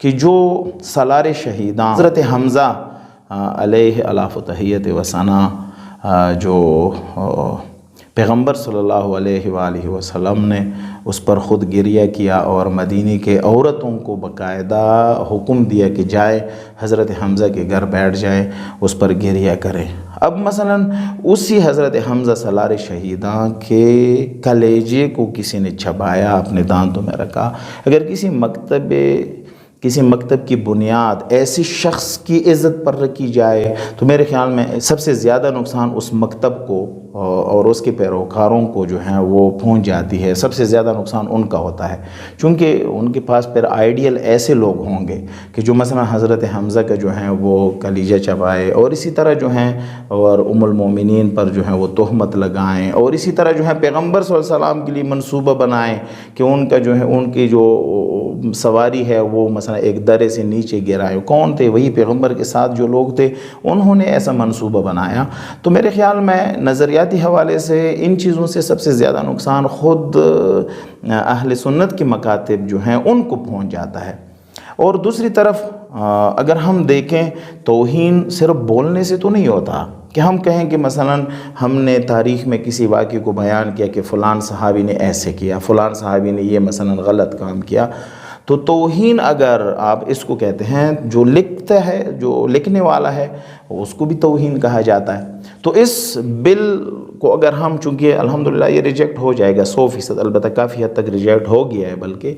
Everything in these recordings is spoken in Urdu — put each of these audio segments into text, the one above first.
کہ جو سالار شہیدان حضرت حمزہ علیہ الاف و تحیت و ثنا جو پیغمبر صلی اللہ علیہ وآلہ وسلم نے اس پر خود گریہ کیا اور مدینے کے عورتوں کو باقاعدہ حکم دیا کہ جائے حضرت حمزہ کے گھر بیٹھ جائے، اس پر گریہ کرے۔ اب مثلا اسی حضرت حمزہ سالار شہیدان کے کلیجے کو کسی نے چبایا، اپنے دانتوں میں رکھا۔ اگر کسی مکتب کی بنیاد ایسی شخص کی عزت پر رکھی جائے تو میرے خیال میں سب سے زیادہ نقصان اس مکتب کو اور اس کے پیروکاروں کو جو ہیں وہ پہنچ جاتی ہے، سب سے زیادہ نقصان ان کا ہوتا ہے، چونکہ ان کے پاس پھر آئیڈیل ایسے لوگ ہوں گے کہ جو مثلا حضرت حمزہ کا جو ہیں وہ کلیجہ چبائے، اور اسی طرح جو ہیں اور المومنین پر جو ہیں وہ تہمت لگائیں، اور اسی طرح جو ہے پیغمبر صلی اللہ علیہ وسلم کے لیے منصوبہ بنائیں کہ ان کا جو ہے ان کی جو سواری ہے وہ مثلا ایک درے سے نیچے گرائے۔ کون تھے؟ وہی پیغمبر کے ساتھ جو لوگ تھے، انہوں نے ایسا منصوبہ بنایا۔ تو میرے خیال میں نظریاتی حوالے سے ان چیزوں سے سب سے زیادہ نقصان خود اہل سنت کے مکاتب جو ہیں ان کو پہنچ جاتا ہے۔ اور دوسری طرف اگر ہم دیکھیں، توہین صرف بولنے سے تو نہیں ہوتا کہ ہم کہیں کہ مثلا ہم نے تاریخ میں کسی واقعے کو بیان کیا کہ فلان صحابی نے ایسے کیا، فلان صحابی نے یہ مثلا غلط کام کیا، تو توہین اگر آپ اس کو کہتے ہیں، جو لکھتا ہے، جو لکھنے والا ہے، اس کو بھی توہین کہا جاتا ہے۔ تو اس بل کو اگر ہم، چونکہ الحمدللہ یہ ریجیکٹ ہو جائے گا 100%، البتہ کافی حد تک ریجیکٹ ہو گیا ہے بلکہ،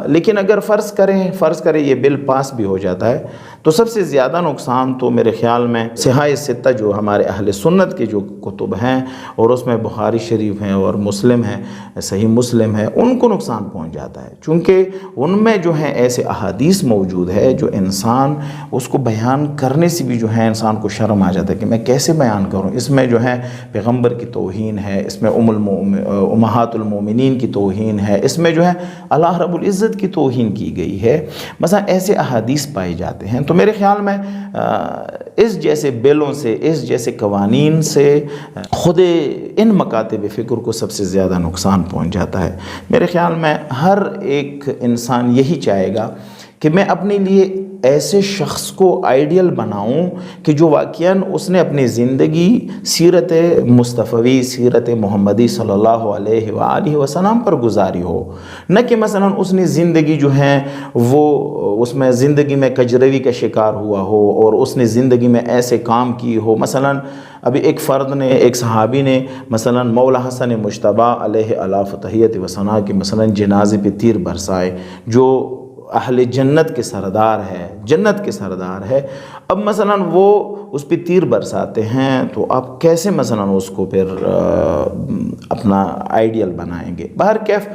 لیکن اگر فرض کریں یہ بل پاس بھی ہو جاتا ہے تو سب سے زیادہ نقصان تو میرے خیال میں صحاح ستہ جو ہمارے اہل سنت کے جو کتب ہیں، اور اس میں بخاری شریف ہیں اور مسلم ہے، صحیح مسلم ہے، ان کو نقصان پہنچ جاتا ہے، چونکہ ان میں جو ہیں ایسے احادیث موجود ہے جو انسان اس کو بیان کرنے سے بھی جو ہے انسان کو شرم آ جاتا ہے کہ میں کیسے بیان کروں۔ اس میں جو ہے پیغمبر کی توہین ہے، اس میں امہات المومنین کی توہین ہے، اس میں جو ہے اللہ رب العزت کی توہین کی گئی ہے، مثلا ایسے احادیث پائے جاتے ہیں۔ تو میرے خیال میں اس جیسے بلوں سے، اس جیسے قوانین سے خود ان مکاتب فکر کو سب سے زیادہ نقصان پہنچ جاتا ہے۔ میرے خیال میں ہر ایک انسان یہی چاہے گا کہ میں اپنے لیے ایسے شخص کو آئیڈیل بناؤں کہ جو واقعاً اس نے اپنی زندگی سیرت مصطفی، سیرت محمدی صلی اللہ علیہ وآلہ وسلم پر گزاری ہو، نہ کہ مثلا اس نے زندگی جو ہے وہ اس میں زندگی میں کجروی کا شکار ہوا ہو اور اس نے زندگی میں ایسے کام کی ہو۔ مثلا ابھی ایک فرد نے، ایک صحابی نے مثلا مولا حسن مجتبی علیہ الاف و تحیت و ثنا کے مثلا جنازے پہ تیر برسائے، جو اہل جنت کے سردار ہے، جنت کے سردار ہے۔ اب مثلا وہ اس پہ تیر برساتے ہیں تو آپ کیسے مثلا اس کو پھر اپنا آئیڈیل بنائیں گے؟ بہرکیف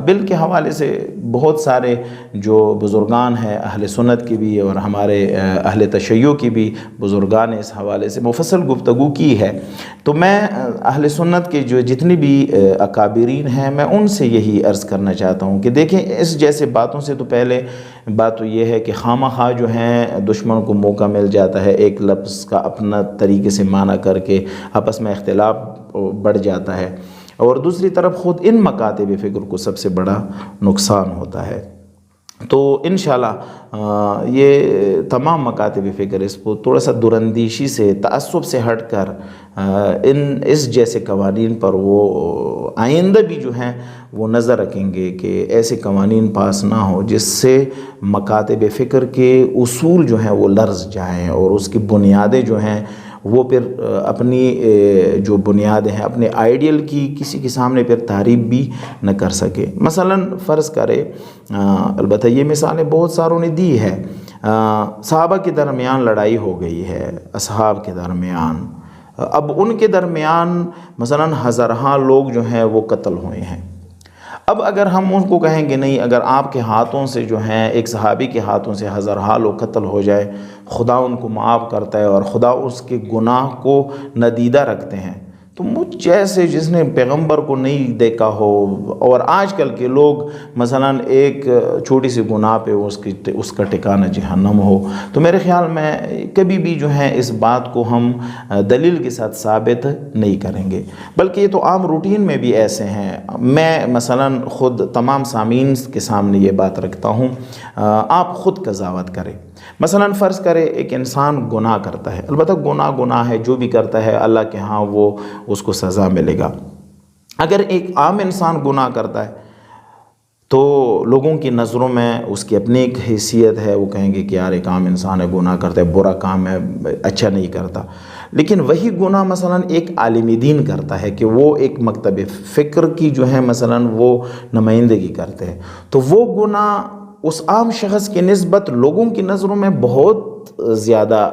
بل کے حوالے سے بہت سارے جو بزرگان ہیں اہل سنت کی بھی اور ہمارے اہل تشیع کی بھی بزرگان نے اس حوالے سے مفصل گفتگو کی ہے۔ تو میں اہل سنت کے جو جتنی بھی اکابرین ہیں، میں ان سے یہی عرض کرنا چاہتا ہوں کہ دیکھیں، اس جیسے باتوں سے تو پہلے بات تو یہ ہے کہ خواہ جو ہیں دشمن کو موقع مل جاتا ہے ایک لفظ کا اپنا طریقے سے معنی کر کے، آپس میں اختلاف بڑھ جاتا ہے، اور دوسری طرف خود ان مکاتب فکر کو سب سے بڑا نقصان ہوتا ہے۔ تو انشاءاللہ یہ تمام مکاتب فکر اس کو تھوڑا سا دراندیشی سے، تعصب سے ہٹ کر اس جیسے قوانین پر وہ آئندہ بھی جو ہیں وہ نظر رکھیں گے کہ ایسے قوانین پاس نہ ہو جس سے مکاتب فکر کے اصول جو ہیں وہ لرز جائیں اور اس کی بنیادیں جو ہیں وہ پھر اپنی جو بنیادیں ہیں اپنے آئیڈیل کی کسی کے سامنے پھر تعریف بھی نہ کر سکے۔ مثلا فرض کرے، البتہ یہ مثالیں بہت ساروں نے دی ہے، صحابہ کے درمیان لڑائی ہو گئی ہے، اصحاب کے درمیان، اب ان کے درمیان مثلا ہزارہا لوگ جو ہیں وہ قتل ہوئے ہیں۔ اب اگر ہم ان کو کہیں گے نہیں، اگر آپ کے ہاتھوں سے جو ہیں ایک صحابی کے ہاتھوں سے ہزارہا لوگ قتل ہو جائے، خدا ان کو معاف کرتا ہے اور خدا اس کے گناہ کو ندیدہ رکھتے ہیں، تو مجھ جیسے جس نے پیغمبر کو نہیں دیکھا ہو اور آج کل کے لوگ مثلاً ایک چھوٹی سی گناہ پہ اس کا ٹھکانہ جہنم ہو، تو میرے خیال میں کبھی بھی جو ہے اس بات کو ہم دلیل کے ساتھ ثابت نہیں کریں گے، بلکہ یہ تو عام روٹین میں بھی ایسے ہیں۔ میں مثلاً خود تمام سامعین کے سامنے یہ بات رکھتا ہوں، آپ خود قضاوت کریں۔ مثلاً فرض کرے ایک انسان گناہ کرتا ہے، البتہ گناہ ہے، جو بھی کرتا ہے اللہ کے ہاں وہ اس کو سزا ملے گا۔ اگر ایک عام انسان گناہ کرتا ہے تو لوگوں کی نظروں میں اس کی اپنی ایک حیثیت ہے، وہ کہیں گے کہ یار ایک عام انسان ہے، گناہ کرتا ہے، برا کام ہے، اچھا نہیں کرتا۔ لیکن وہی گناہ مثلاً ایک عالم دین کرتا ہے کہ وہ ایک مکتب فکر کی جو ہے مثلاً وہ نمائندگی کرتے ہیں، تو وہ گناہ اس عام شخص کی نسبت لوگوں کی نظروں میں بہت زیادہ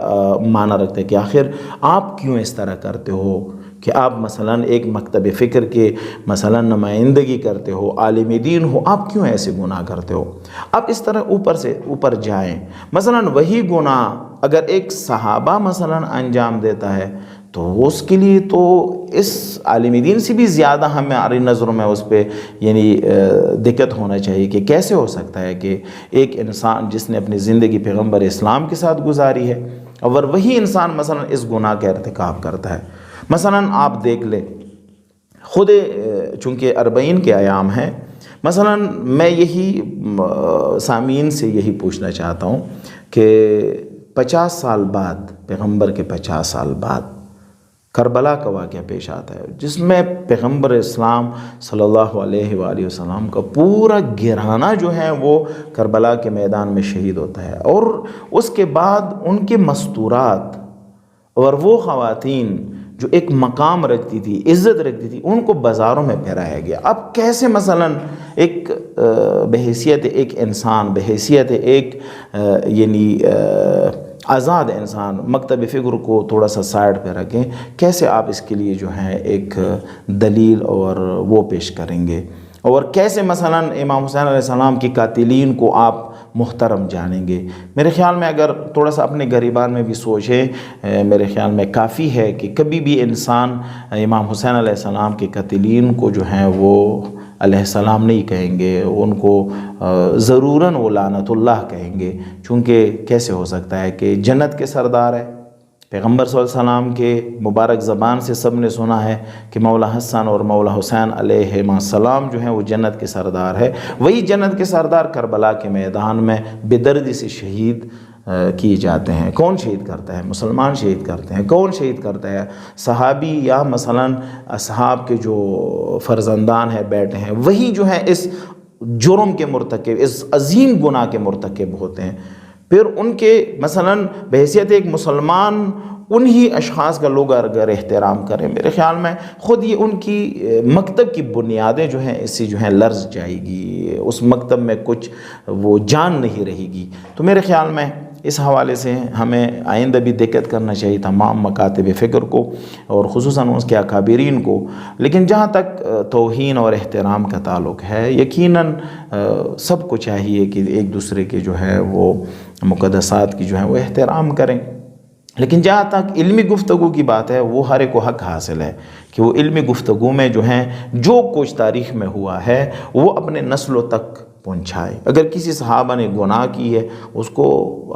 معنی رکھتے ہیں کہ آخر آپ کیوں اس طرح کرتے ہو، کہ آپ مثلاً ایک مکتب فکر کے مثلاً نمائندگی کرتے ہو، عالم دین ہو، آپ کیوں ایسے گناہ کرتے ہو۔ اب اس طرح اوپر سے اوپر جائیں، مثلاً وہی گناہ اگر ایک صحابہ مثلاً انجام دیتا ہے تو اس کے لیے تو اس عالم دین سے بھی زیادہ ہماری نظروں میں اس پہ یعنی دقت ہونا چاہیے کہ کیسے ہو سکتا ہے کہ ایک انسان جس نے اپنی زندگی پیغمبر اسلام کے ساتھ گزاری ہے اور وہی انسان مثلا اس گناہ کا ارتکاب کرتا ہے۔ مثلا آپ دیکھ لیں، خود چونکہ 40 کے ایام ہیں، مثلا میں یہی سامعین سے یہی پوچھنا چاہتا ہوں کہ 50 سال بعد، پیغمبر کے 50 سال بعد کربلا کا واقعہ پیش آتا ہے، جس میں پیغمبر اسلام صلی اللہ علیہ وآلہ وسلم کا پورا گھرانہ جو ہے وہ کربلا کے میدان میں شہید ہوتا ہے، اور اس کے بعد ان کے مستورات اور وہ خواتین جو ایک مقام رکھتی تھی، عزت رکھتی تھی، ان کو بازاروں میں پھیرایا گیا۔ اب کیسے مثلا ایک بحیثیت ایک انسان، بحیثیت ایک یعنی آزاد انسان، مکتب فکر کو تھوڑا سا سائڈ پہ رکھیں، کیسے آپ اس کے لیے جو ہے ایک دلیل اور وہ پیش کریں گے، اور کیسے مثلا امام حسین علیہ السلام کی قاتلین کو آپ محترم جانیں گے؟ میرے خیال میں اگر تھوڑا سا اپنے گریبان میں بھی سوچیں، میرے خیال میں کافی ہے کہ کبھی بھی انسان امام حسین علیہ السلام کے قاتلین کو جو ہیں وہ علیہ السلام نہیں کہیں گے، ان کو ضروراً وہ لعنت اللہ کہیں گے، چونکہ کیسے ہو سکتا ہے کہ جنت کے سردار ہے۔ پیغمبر صلی اللہ علیہ وسلم کے مبارک زبان سے سب نے سنا ہے کہ مولا حسن اور مولا حسین علیہ السلام جو ہیں وہ جنت کے سردار ہے، وہی جنت کے سردار کربلا کے میدان میں بے دردی سے شہید کیے جاتے ہیں۔ کون شہید کرتا ہے؟ مسلمان شہید کرتے ہیں۔ کون شہید کرتا ہے؟ صحابی یا مثلا اصحاب کے جو فرزندان ہیں، بیٹے ہیں، وہی جو ہیں اس جرم کے مرتکب، اس عظیم گناہ کے مرتکب ہوتے ہیں۔ پھر ان کے مثلا بحیثیت ایک مسلمان انہی اشخاص کا لوگ اگر احترام کریں، میرے خیال میں خود یہ ان کی مکتب کی بنیادیں جو ہیں اس سے جو ہیں لرز جائے گی، اس مکتب میں کچھ وہ جان نہیں رہے گی۔ تو میرے خیال میں اس حوالے سے ہمیں آئندہ بھی دقت کرنا چاہیے تمام مکاتب فکر کو اور خصوصاً اس کے اکابرین کو۔ لیکن جہاں تک توہین اور احترام کا تعلق ہے، یقیناً سب کو چاہیے کہ ایک دوسرے کے جو ہے وہ مقدسات کی جو ہے وہ احترام کریں، لیکن جہاں تک علمی گفتگو کی بات ہے، وہ ہر ایک کو حق حاصل ہے کہ وہ علمی گفتگو میں جو ہیں جو کچھ تاریخ میں ہوا ہے وہ اپنے نسلوں تک پہنچائے۔ اگر کسی صحابہ نے گناہ کی ہے اس کو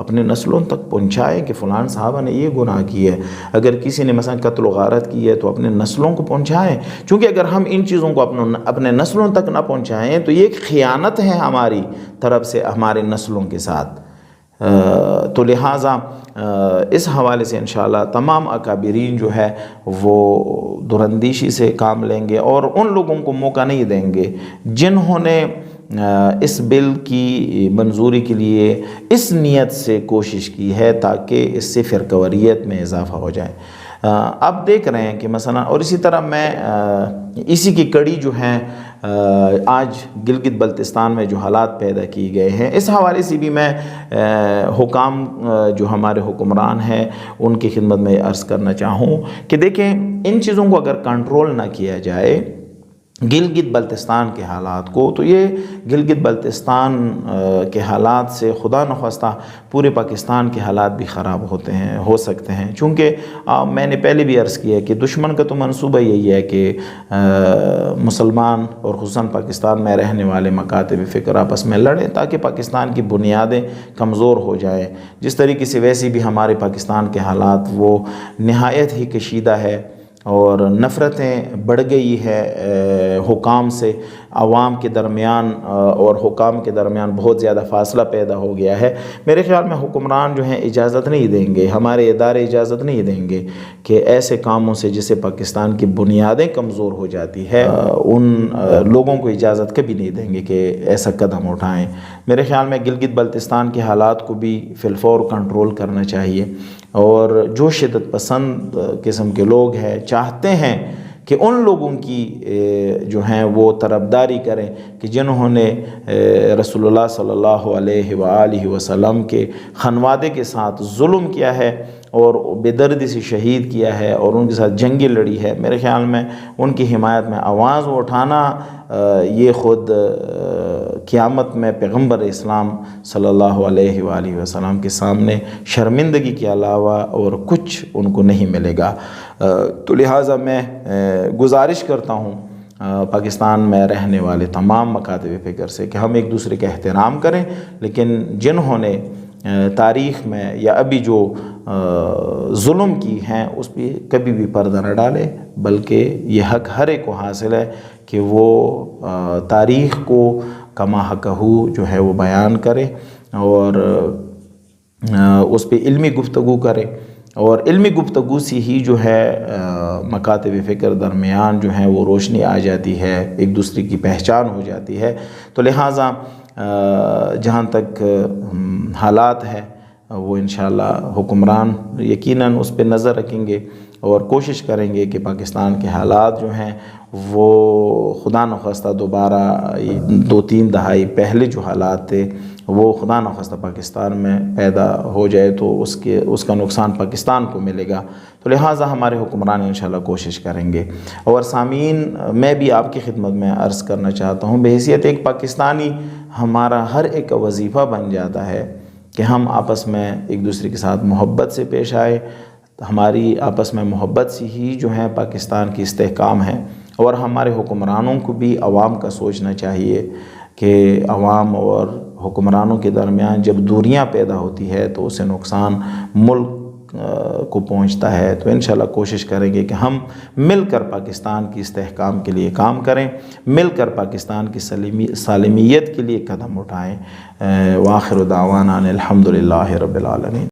اپنے نسلوں تک پہنچائے کہ فلان صحابہ نے یہ گناہ کی ہے۔ اگر کسی نے مثلا قتل و غارت کی ہے تو اپنے نسلوں کو پہنچائیں، چونکہ اگر ہم ان چیزوں کو اپنے نسلوں تک نہ پہنچائیں تو یہ ایک خیانت ہے ہماری طرف سے ہمارے نسلوں کے ساتھ۔ تو لہٰذا اس حوالے سے انشاءاللہ تمام اکابرین جو ہے وہ دراندیشی سے کام لیں گے اور ان لوگوں کو موقع نہیں دیں گے جنہوں نے اس بل کی منظوری کے لیے اس نیت سے کوشش کی ہے تاکہ اس سے فرقواریت میں اضافہ ہو جائے۔ اب دیکھ رہے ہیں کہ مثلا، اور اسی طرح میں اسی کی کڑی جو ہیں آج گلگت بلتستان میں جو حالات پیدا کیے گئے ہیں، اس حوالے سے بھی میں حکام جو ہمارے حکمران ہیں ان کی خدمت میں عرض کرنا چاہوں کہ دیکھیں ان چیزوں کو اگر کنٹرول نہ کیا جائے گلگت بلتستان کے حالات کو، تو یہ گلگت بلتستان کے حالات سے خدا نخواستہ پورے پاکستان کے حالات بھی خراب ہو سکتے ہیں، چونکہ میں نے پہلے بھی عرض کیا کہ دشمن کا تو منصوبہ یہی ہے کہ مسلمان اور خصوصاً پاکستان میں رہنے والے مکاتب فکر آپس میں لڑیں تاکہ پاکستان کی بنیادیں کمزور ہو جائیں۔ جس طریقے سے ویسے بھی ہمارے پاکستان کے حالات وہ نہایت ہی کشیدہ ہے اور نفرتیں بڑھ گئی ہے حکام سے، عوام کے درمیان اور حکام کے درمیان بہت زیادہ فاصلہ پیدا ہو گیا ہے۔ میرے خیال میں حکمران جو ہیں اجازت نہیں دیں گے، ہمارے ادارے اجازت نہیں دیں گے کہ ایسے کاموں سے جس سے پاکستان کی بنیادیں کمزور ہو جاتی ہے، ان لوگوں کو اجازت کبھی نہیں دیں گے کہ ایسا قدم اٹھائیں۔ میرے خیال میں گلگت بلتستان کے حالات کو بھی فی الفور کنٹرول کرنا چاہیے، اور جو شدت پسند قسم کے لوگ ہیں چاہتے ہیں کہ ان لوگوں کی جو ہیں وہ طرفداری کریں کہ جنہوں نے رسول اللہ صلی اللہ علیہ وآلہ وسلم کے خانوادے کے ساتھ ظلم کیا ہے اور بے دردی سے شہید کیا ہے اور ان کے ساتھ جنگی لڑی ہے، میرے خیال میں ان کی حمایت میں آواز اٹھانا یہ خود قیامت میں پیغمبر اسلام صلی اللہ علیہ وآلہ وسلم کے سامنے شرمندگی کے علاوہ اور کچھ ان کو نہیں ملے گا۔ تو لہٰذا میں گزارش کرتا ہوں پاکستان میں رہنے والے تمام مکاتب فکر سے کہ ہم ایک دوسرے کا احترام کریں، لیکن جنہوں نے تاریخ میں یا ابھی جو ظلم کی ہیں اس پہ کبھی بھی پردہ نہ ڈالے، بلکہ یہ حق ہر ایک کو حاصل ہے کہ وہ تاریخ کو کما حقہ جو ہے وہ بیان کرے اور اس پہ علمی گفتگو کرے، اور علمی گفتگو سے ہی جو ہے مکاتب فکر درمیان جو ہیں وہ روشنی آ جاتی ہے، ایک دوسرے کی پہچان ہو جاتی ہے۔ تو لہٰذا جہاں تک حالات ہے وہ انشاءاللہ حکمران یقیناً اس پہ نظر رکھیں گے اور کوشش کریں گے کہ پاکستان کے حالات جو ہیں وہ خدا نخواستہ دوبارہ 2-3 دہائی پہلے جو حالات تھے وہ خدا نخواستہ پاکستان میں پیدا ہو جائے تو اس کا نقصان پاکستان کو ملے گا۔ تو لہٰذا ہمارے حکمران انشاءاللہ کوشش کریں گے۔ اور سامعین، میں بھی آپ کی خدمت میں عرض کرنا چاہتا ہوں، بحیثیت ایک پاکستانی ہمارا ہر ایک کا وظیفہ بن جاتا ہے کہ ہم آپس میں ایک دوسرے کے ساتھ محبت سے پیش آئے۔ ہماری آپس میں محبت سے ہی جو ہے پاکستان کی استحکام ہے، اور ہمارے حکمرانوں کو بھی عوام کا سوچنا چاہیے کہ عوام اور حکمرانوں کے درمیان جب دوریاں پیدا ہوتی ہے تو اسے نقصان ملک کو پہنچتا ہے۔ تو انشاءاللہ کوشش کریں گے کہ ہم مل کر پاکستان کی استحکام کے لیے کام کریں، مل کر پاکستان کی سالمیت کے لیے قدم اٹھائیں۔ وآخر دعوانا الحمدللہ رب العالمین۔